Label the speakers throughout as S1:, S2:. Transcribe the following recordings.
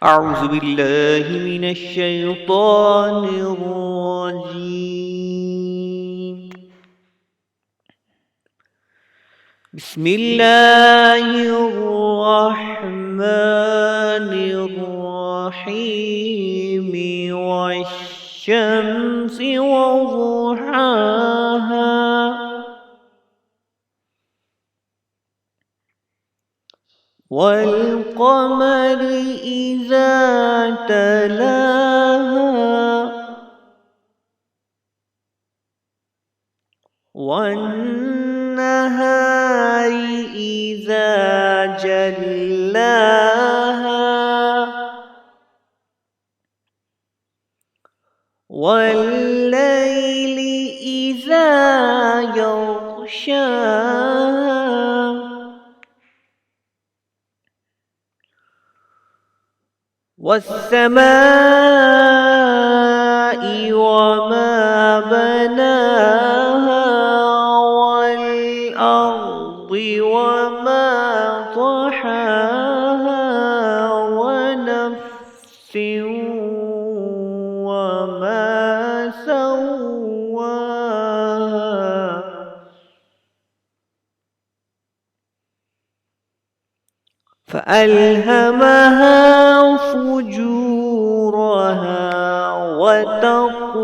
S1: أعوذ بالله من الشيطان الرجيم. بسم الله الرحمن الرحيم. والشمس وضحاها والقمر إذا تلاها والنهار إذا جلاها والليل إذا يغشاها والسماء وما بناها والأرض وما طحاها ونفس وما سواها فألهمها فجورها وتقواها.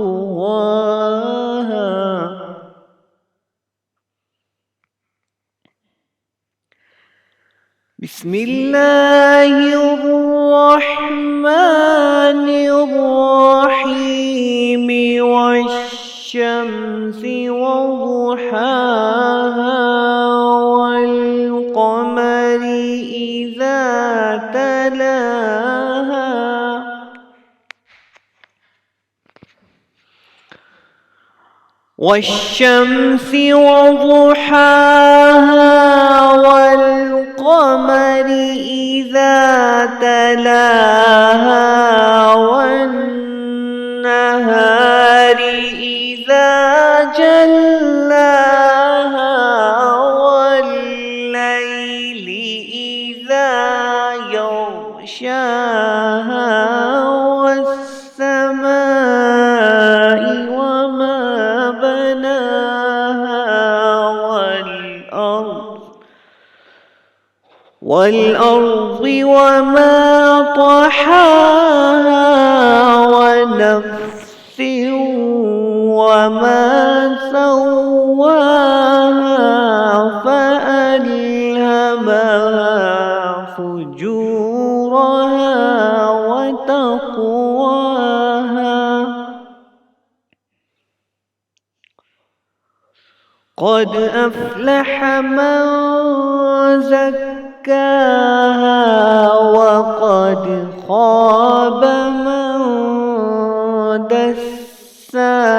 S1: بسم الله الرحمن الرحيم. والشمس وضحاها والقمر إذا تلاها والشمس وضحاها والقمر إذا تلاها والنهار إذا جلاها والليل إذا يغشاها والسماء وما بناها والأرض وما طحاها ونفس وما سواها فألهمها فجورها وتقواها. قد أفلح من زكاها وقد خاب من دساها.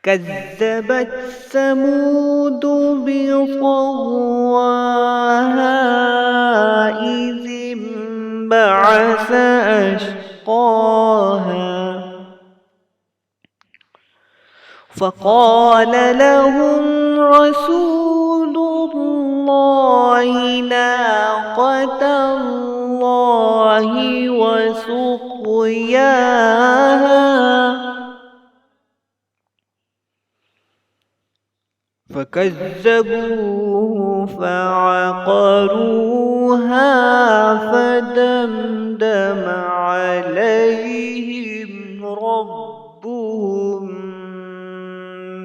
S1: كذبت ثمود بطغواها إذ انبعث أشقاها فقال لهم رسول الله ناقة الله وسقياها فكذبوه فعقروها فدمدم عليهم ربهم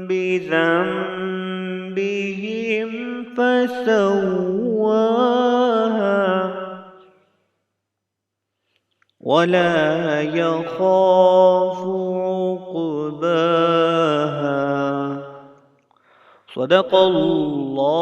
S1: بذنبهم فسواها ولا يخاف عقباها. صدق الله